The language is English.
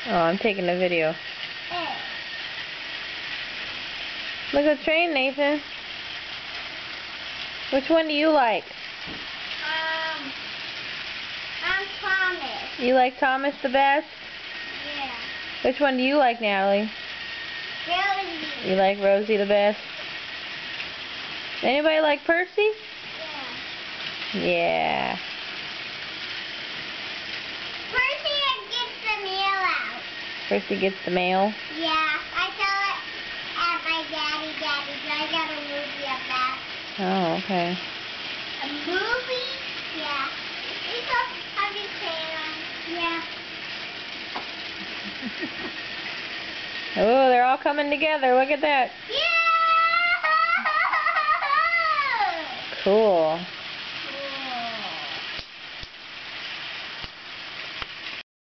Oh, I'm taking a video. Look at the train, Nathan. Which one do you like? I'm Thomas. You like Thomas the best? Yeah. Which one do you like, Natalie? Rosie. You like Rosie the best? Anybody like Percy? Yeah. Yeah. Percy gets the mail out. Percy gets the mail? Yeah. I saw it at my daddy's. I got a movie of that. Oh, okay. A movie? Yeah. We saw Happy Playland. Yeah. Oh, they're all coming together. Look at that. Yeah! Cool.